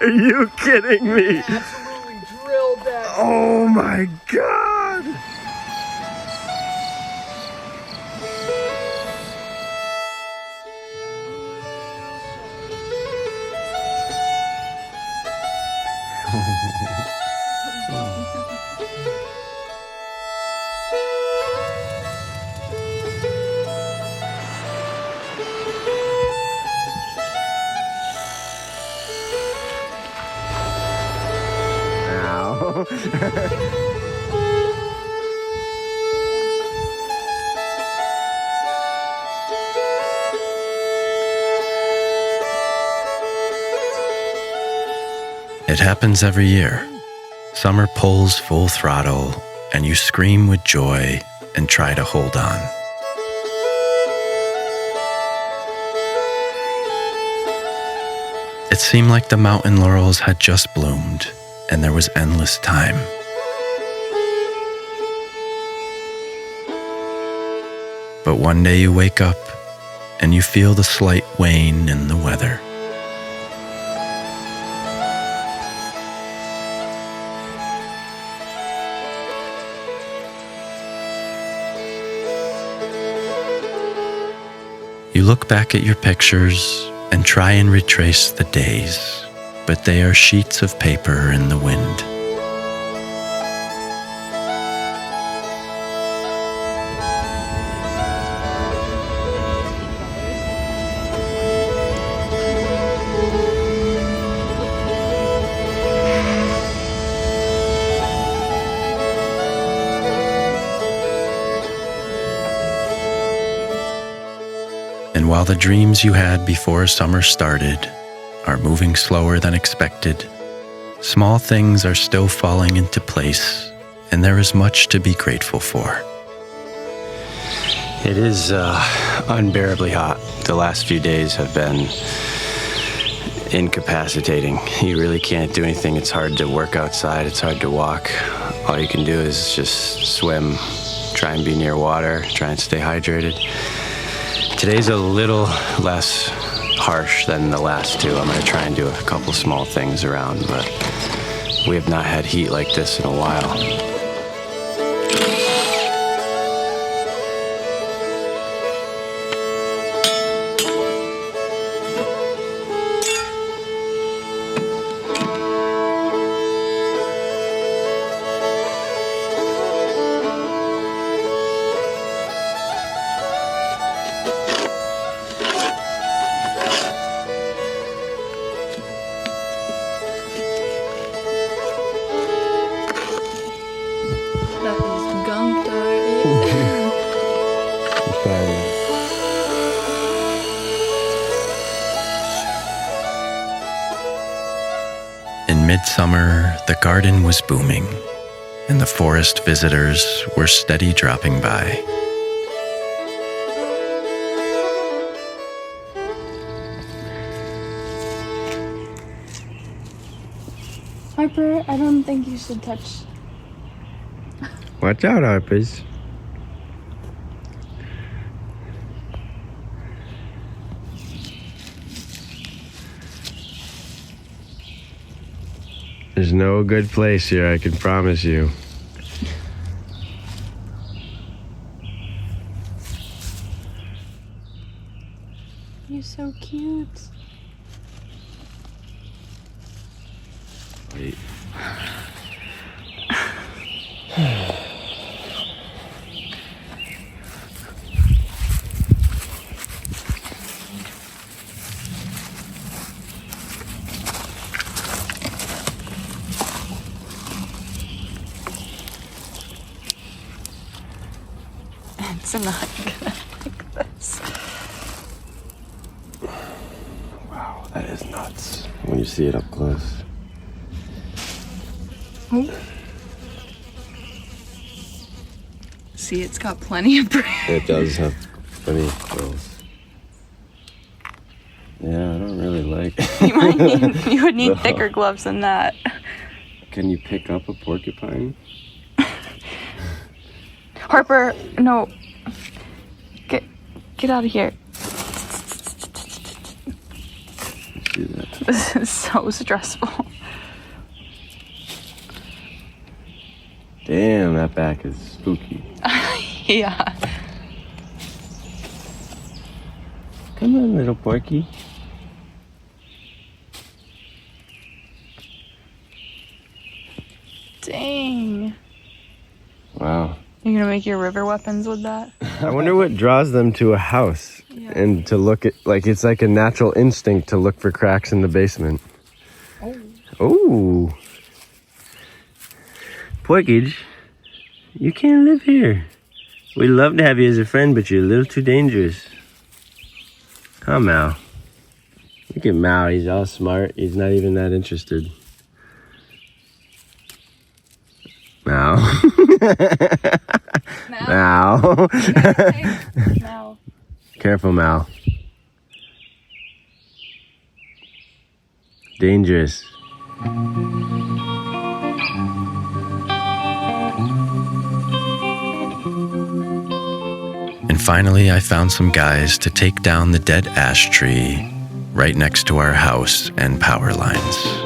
Are you kidding me? Absolutely drilled that. Oh my God! It happens every year. Summer pulls full throttle, and you scream with joy and try to hold on. It seemed like the mountain laurels had just bloomed, and there was endless time. But one day you wake up, and you feel the slight wane in the weather. You look back at your pictures and try and retrace the days, but they are sheets of paper in the wind. And while the dreams you had before summer started are moving slower than expected, small things are still falling into place, and there is much to be grateful for. It is unbearably hot. The last few days have been incapacitating. You really can't do anything. It's hard to work outside. It's hard to walk. All you can do is just swim, try and be near water, try and stay hydrated. Today's a little less harsh than the last two. I'm going to try and do a couple small things around, but we have not had heat like this in a while. In midsummer, the garden was booming, and the forest visitors were steady dropping by. Harper, I don't think you should touch. Watch out, Harpers. There's no good place here, I can promise you. You're so cute. Wait. It's not gonna like this. Wow, that is nuts when you see it up close. Oh. See, it's got plenty of brains. It does have plenty of quills. Yeah, I don't really like You would need thicker gloves than that. Can you pick up a porcupine? Harper, no. Get out of here. Let's do that. This is so stressful. Damn, that back is spooky. Yeah. Come on, little porky. Dang. Wow. You're gonna make your river weapons with that? I wonder what draws them to a house and to look at, like, it's like a natural instinct to look for cracks in the basement. Oh. Porkage, you can't live here. We'd love to have you as a friend, but you're a little too dangerous. Huh, Mal? Look at Mal, he's all smart. He's not even that interested. Mal. Mal. No. Careful, Mal. Dangerous. And finally, I found some guys to take down the dead ash tree right next to our house and power lines.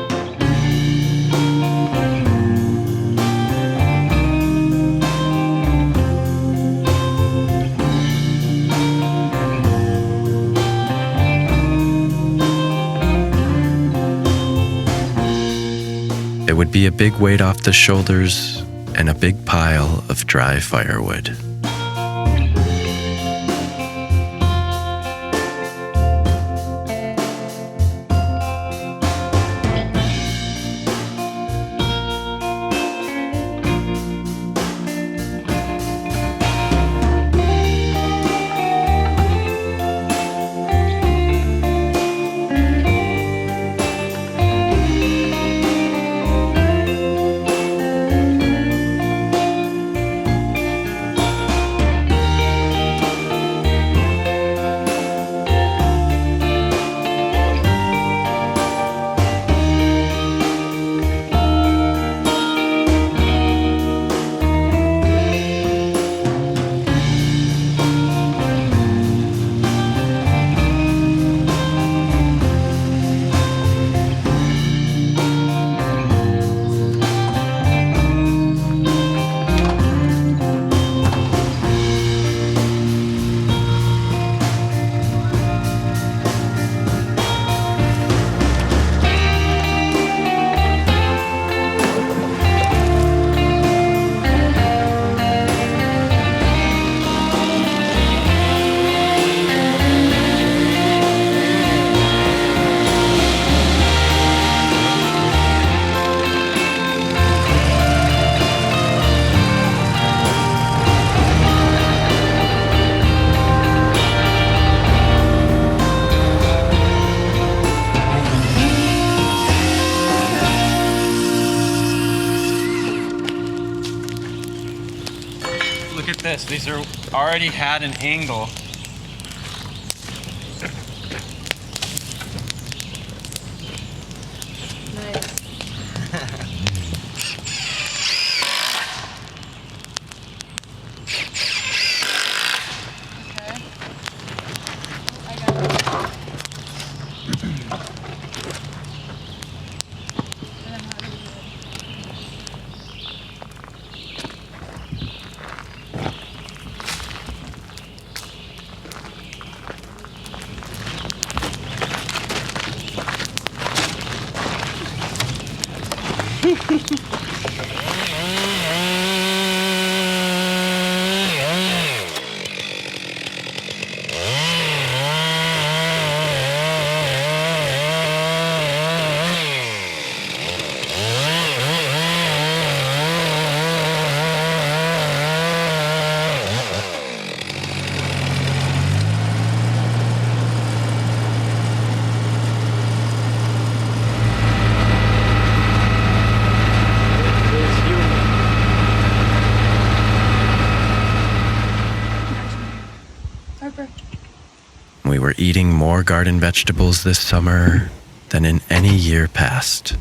It would be a big weight off the shoulders and a big pile of dry firewood. Look at this. These are already had an angle. We were eating more garden vegetables this summer than in any year past.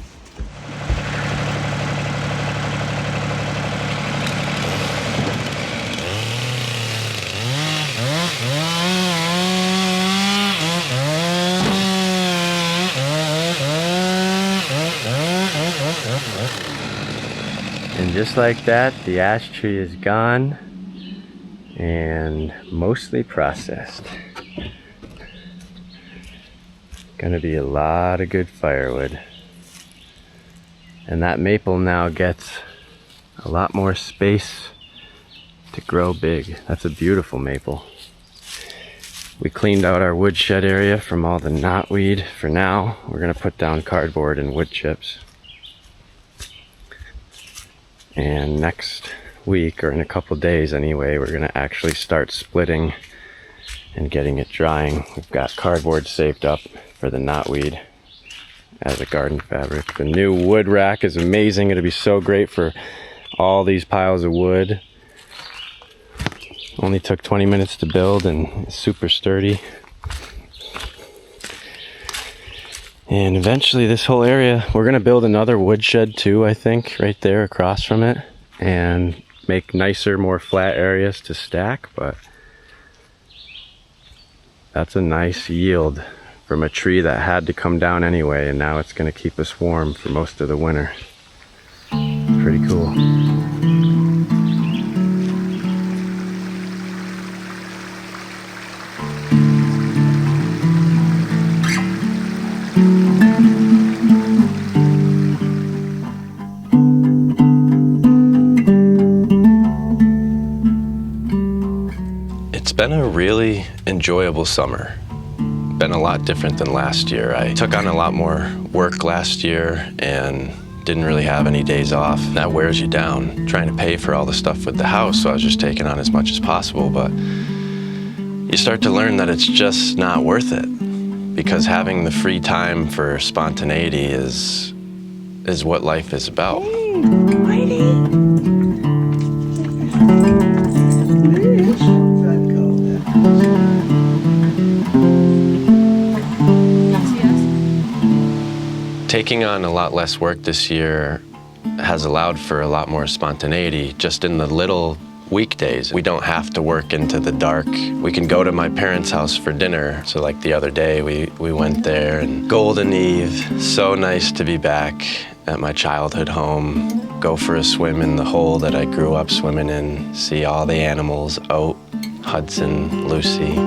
And just like that, the ash tree is gone and mostly processed. Gonna be a lot of good firewood. And that maple now gets a lot more space to grow big. That's a beautiful maple. We cleaned out our woodshed area from all the knotweed. For now, we're gonna put down cardboard and wood chips. And next week, or in a couple days anyway, we're gonna actually start splitting and getting it drying. We've got cardboard saved up for the knotweed as a garden fabric. The new wood rack is amazing. It'll be so great for all these piles of wood. Only took 20 minutes to build and it's super sturdy. And eventually this whole area, we're gonna build another woodshed too, I think, right there across from it, and make nicer, more flat areas to stack. But that's a nice yield from a tree that had to come down anyway, and now it's gonna keep us warm for most of the winter. Pretty cool. It's been a really enjoyable summer. Been a lot different than last year. I took on a lot more work last year and didn't really have any days off. That wears you down, trying to pay for all the stuff with the house, so I was just taking on as much as possible. But you start to learn that it's just not worth it, because having the free time for spontaneity is what life is about. Taking on a lot less work this year has allowed for a lot more spontaneity just in the little weekdays. We don't have to work into the dark. We can go to my parents' house for dinner. So like the other day, we went there, and Golden Eve, so nice to be back at my childhood home. Go for a swim in the hole that I grew up swimming in, see all the animals, Oat, Hudson, Lucy.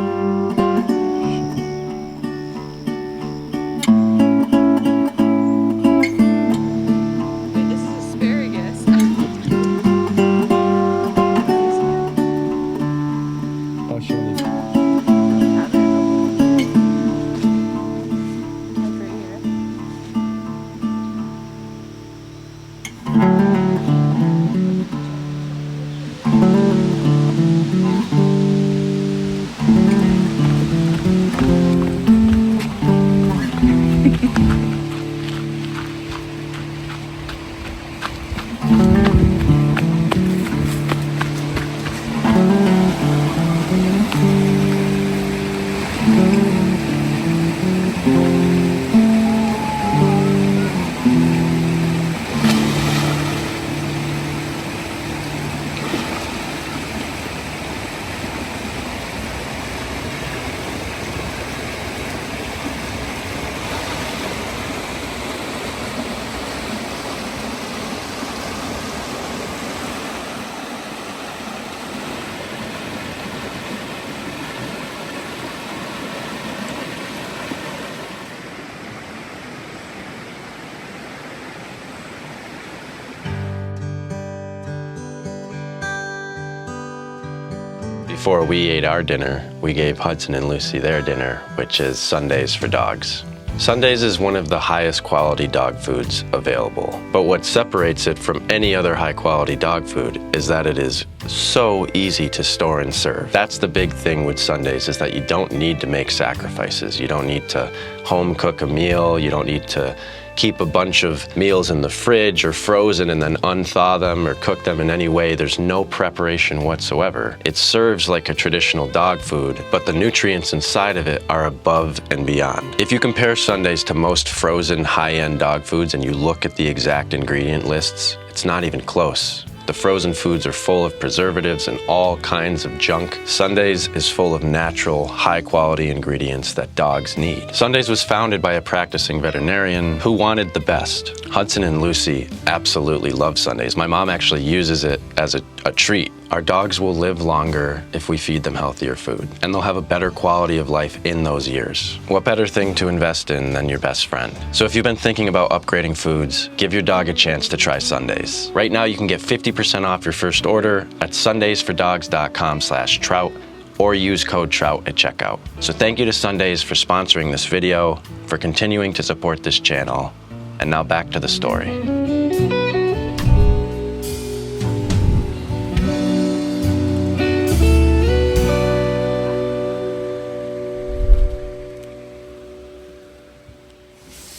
Before we ate our dinner, we gave Hudson and Lucy their dinner, which is Sundays for dogs. Sundays is one of the highest quality dog foods available. But what separates it from any other high quality dog food is that it is so easy to store and serve. That's the big thing with Sundays, is that you don't need to make sacrifices. You don't need to home cook a meal. You don't need to keep a bunch of meals in the fridge or frozen and then unthaw them or cook them in any way. There's no preparation whatsoever. It serves like a traditional dog food, but the nutrients inside of it are above and beyond. If you compare Sundays to most frozen high-end dog foods and you look at the exact ingredient lists, it's not even close. The frozen foods are full of preservatives and all kinds of junk. Sundays is full of natural, high-quality ingredients that dogs need. Sundays was founded by a practicing veterinarian who wanted the best. Hudson and Lucy absolutely love Sundays. My mom actually uses it as a treat. Our dogs will live longer if we feed them healthier food, and they'll have a better quality of life in those years. What better thing to invest in than your best friend? So if you've been thinking about upgrading foods, give your dog a chance to try Sundays. Right now you can get 50% off your first order at sundaysfordogs.com/trout or use code TROUT at checkout. So thank you to Sundays for sponsoring this video, for continuing to support this channel, and now back to the story.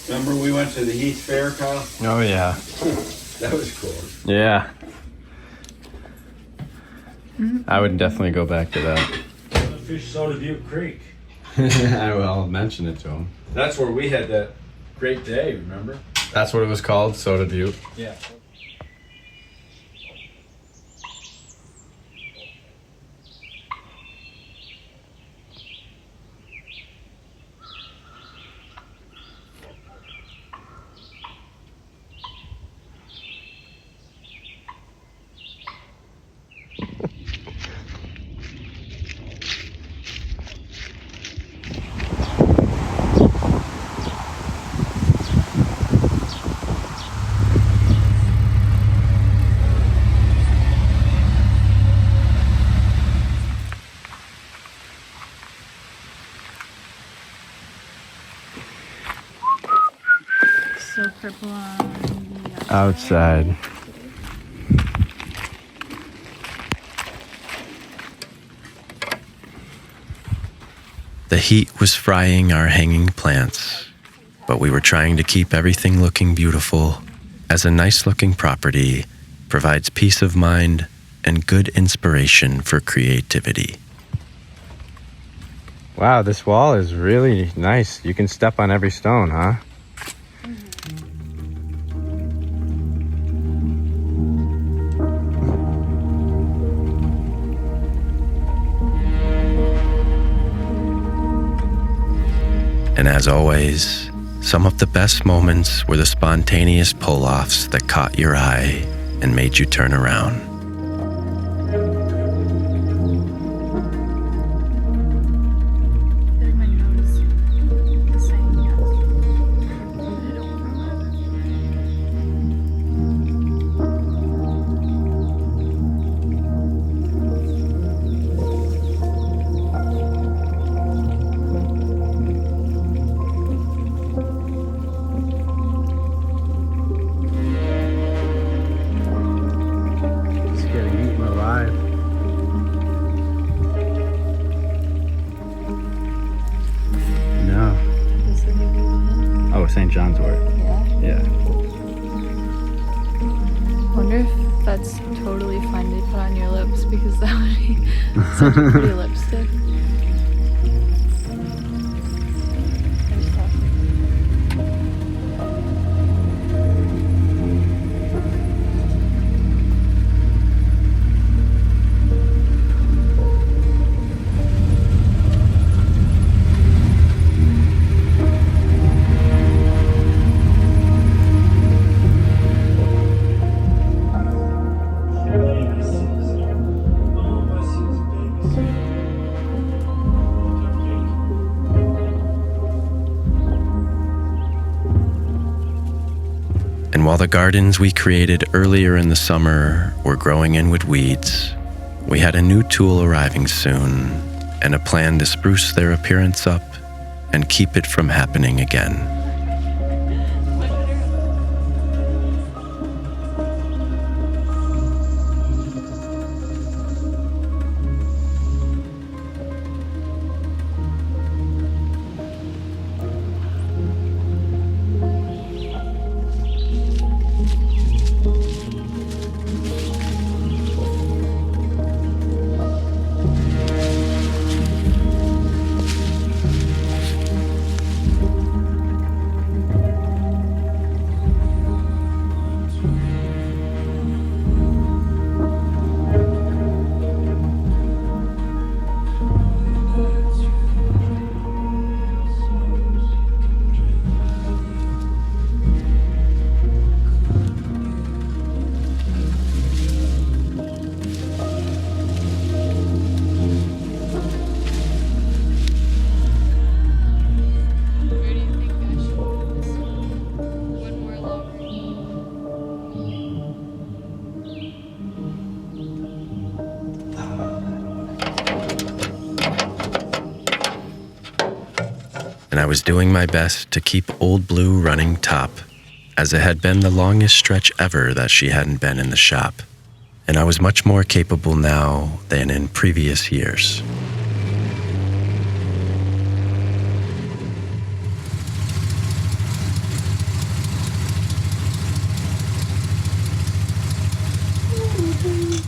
Remember we went to the Heath Fair, Kyle? Oh, yeah. That was cool. Yeah. I would definitely go back to that. Fish Soda Butte Creek. I will mention it to him. That's where we had that great day, remember? That's what it was called, Soda Butte. Yeah. So purple on the Outside. The heat was frying our hanging plants, but we were trying to keep everything looking beautiful, as a nice-looking property provides peace of mind and good inspiration for creativity. Wow, this wall is really nice. You can step on every stone, huh? And as always, some of the best moments were the spontaneous pull-offs that caught your eye and made you turn around. my nose. The same, yes. Just getting eaten alive. No. This would be good. Oh, St. John's wort. Yeah. Yeah. Wonder if that's totally fine to put on your lips because that would be such a pretty lipstick. And while the gardens we created earlier in the summer were growing in with weeds, we had a new tool arriving soon and a plan to spruce their appearance up and keep it from happening again. I was doing my best to keep Old Blue running top, as it had been the longest stretch ever that she hadn't been in the shop, and I was much more capable now than in previous years.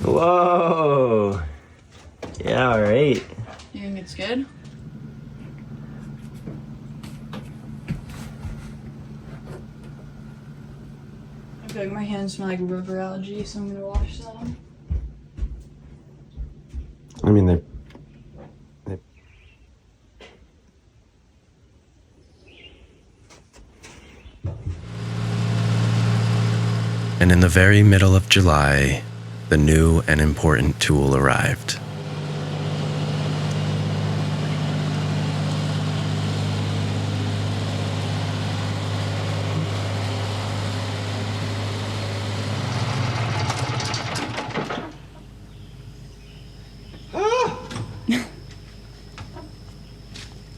Whoa! Yeah, all right. You think it's good? I feel like my hands smell like rubber algae, so I'm gonna wash them. I mean, they And in the very middle of July, the new and important tool arrived.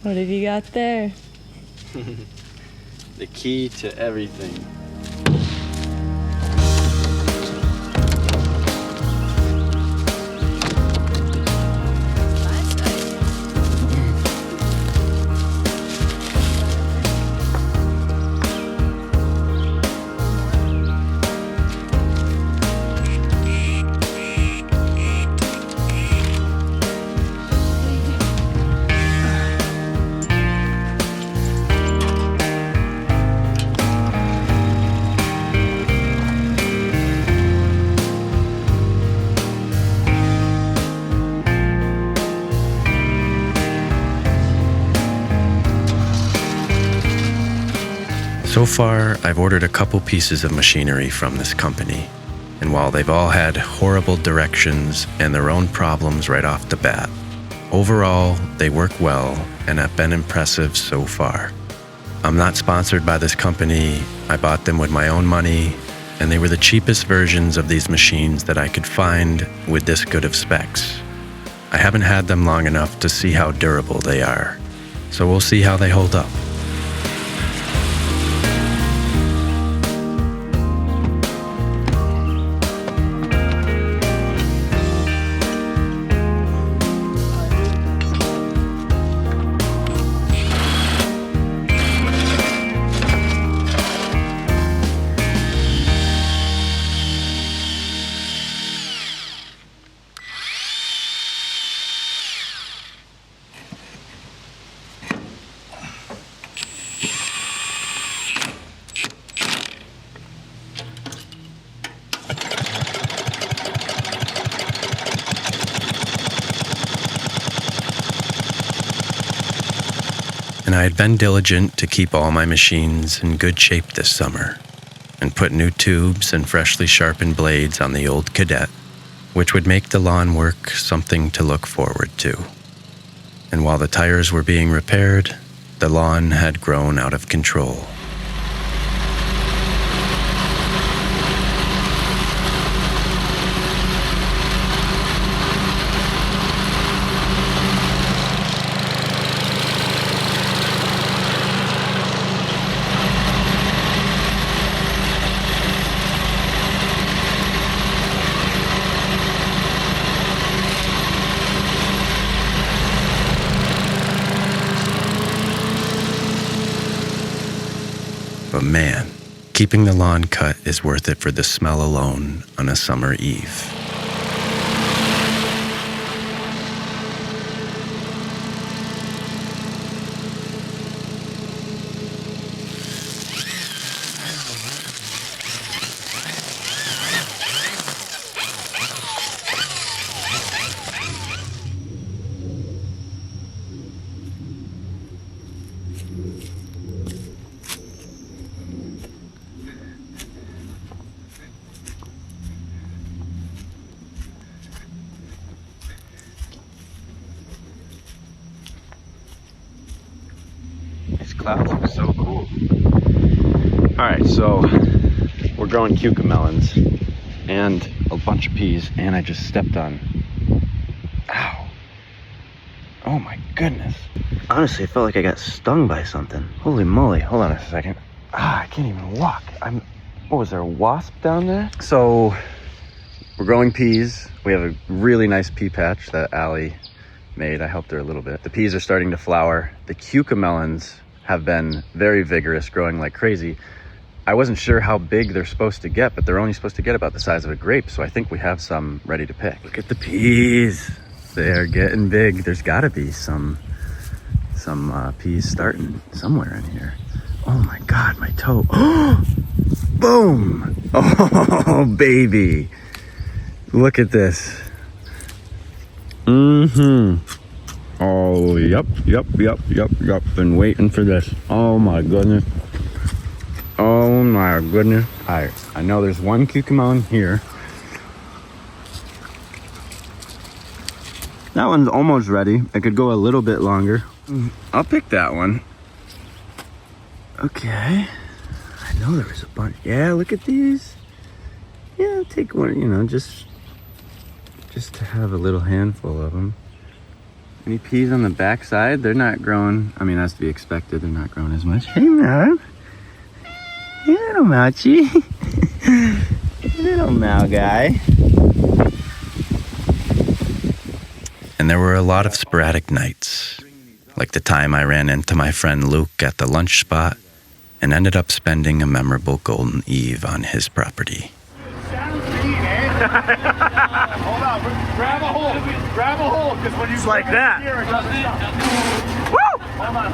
What have you got there? the key to everything. So far, I've ordered a couple pieces of machinery from this company, and while they've all had horrible directions and their own problems right off the bat, overall, they work well and have been impressive so far. I'm not sponsored by this company. I bought them with my own money, and they were the cheapest versions of these machines that I could find with this good of specs. I haven't had them long enough to see how durable they are, so we'll see how they hold up. And I had been diligent to keep all my machines in good shape this summer and put new tubes and freshly sharpened blades on the old Cadet, which would make the lawn work something to look forward to. And while the tires were being repaired, the lawn had grown out of control. But man, keeping the lawn cut is worth it for the smell alone on a summer eve. These clouds look so cool. Alright, so we're growing cucamelons and a bunch of peas, and I just stepped on. Ow. Oh my goodness. Honestly, it felt like I got stung by something. Holy moly. Hold on a second. I can't even walk. What was there, a wasp down there? So, we're growing peas. We have a really nice pea patch that Allie made. I helped her a little bit. The peas are starting to flower. The cucamelons have been very vigorous, growing like crazy. I wasn't sure how big they're supposed to get, but they're only supposed to get about the size of a grape, so I think we have some ready to pick. Look at the peas. They are getting big. There's gotta be some peas starting somewhere in here. Oh my God, my toe. Boom! Oh, baby. Look at this. Oh, yep. Been waiting for this. Oh my goodness. Oh my goodness. I know there's one cucamelon here. That one's almost ready. It could go a little bit longer. I'll pick that one. Okay. I know there was a bunch. Yeah, look at these. Yeah, I'll take one, you know, just to have a little handful of them. Any peas on the back side? They're not growing. I mean, that's to be expected. They're not growing as much. Hey, Mal. Hey, little Mouchie. Little Mal guy. And there were a lot of sporadic nights, like the time I ran into my friend Luke at the lunch spot and ended up spending a memorable golden eve on his property. Hold on, grab a hole, because when you It's like that. Here, it doesn't stop. Woo! Hold on.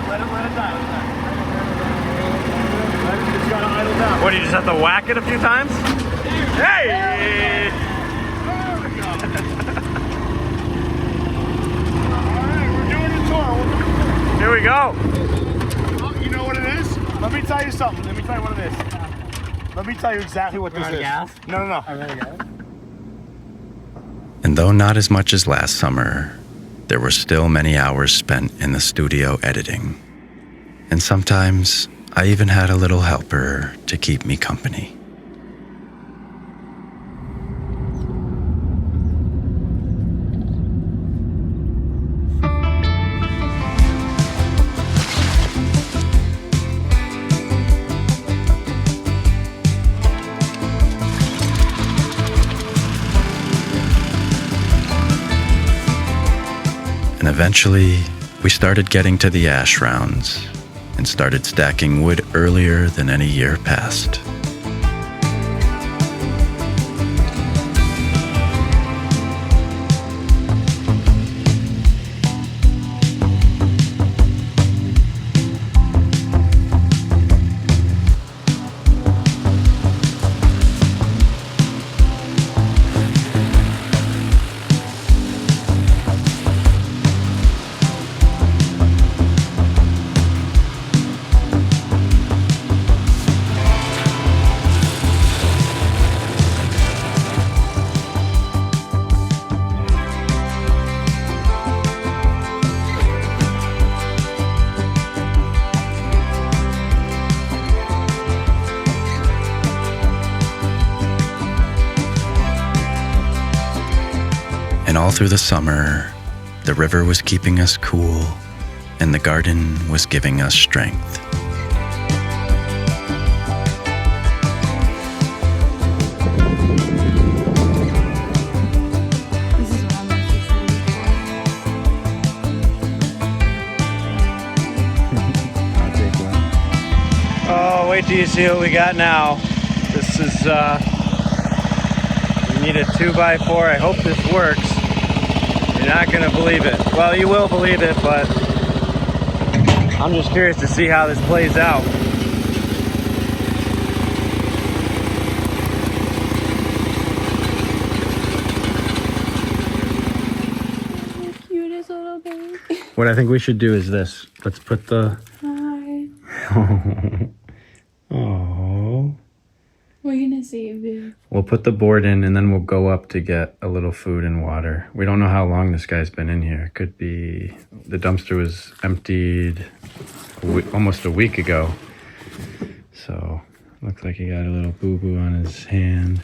Let it die. It's gotta idle down. What, do you just have to whack it a few times? Hey! Alright, we're doing a tour. Here we go. Oh, you know what it is? Let me tell you something. Let me tell you what it is. Let me tell you exactly what this is. No. And though not as much as last summer, there were still many hours spent in the studio editing. And sometimes I even had a little helper to keep me company. And eventually, we started getting to the ash rounds and started stacking wood earlier than any year past. And all through the summer, the river was keeping us cool, and the garden was giving us strength. This is what I'm most excited I'll take one. Oh, wait till you see what we got now. This is, we need a 2x4. I hope this works. You're not gonna believe it. Well, you will believe it, but I'm just curious to see how this plays out. for. Cutest little baby. What I think we should do is this. Let's put the... Hi. Oh. What are you gonna save, dude? We'll put the board in and then we'll go up to get a little food and water. We don't know how long this guy's been in here. It could be... The dumpster was emptied almost a week ago. So, looks like he got a little boo-boo on his hand.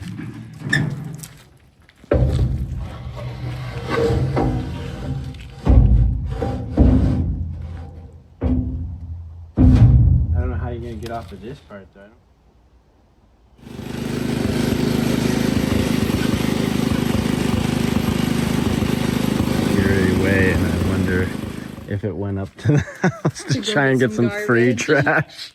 how you're gonna get off of this part, though. Eerie way, and I wonder if it went up to the house to try and get some free trash.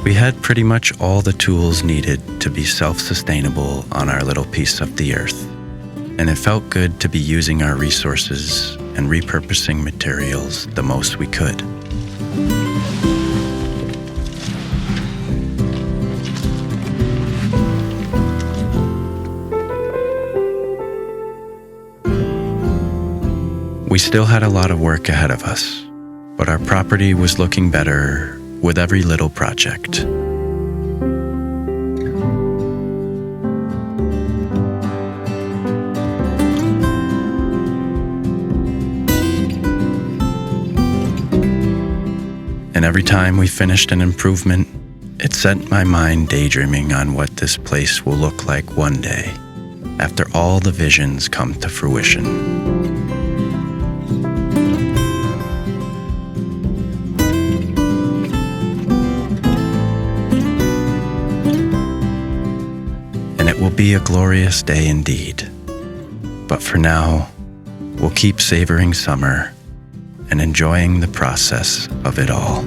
We had pretty much all the tools needed to be self-sustainable on our little piece of the earth, and it felt good to be using our resources and repurposing materials the most we could. We still had a lot of work ahead of us, but our property was looking better with every little project. And every time we finished an improvement, it sent my mind daydreaming on what this place will look like one day, after all the visions come to fruition. Will be a glorious day indeed. But for now, we'll keep savoring summer and enjoying the process of it all.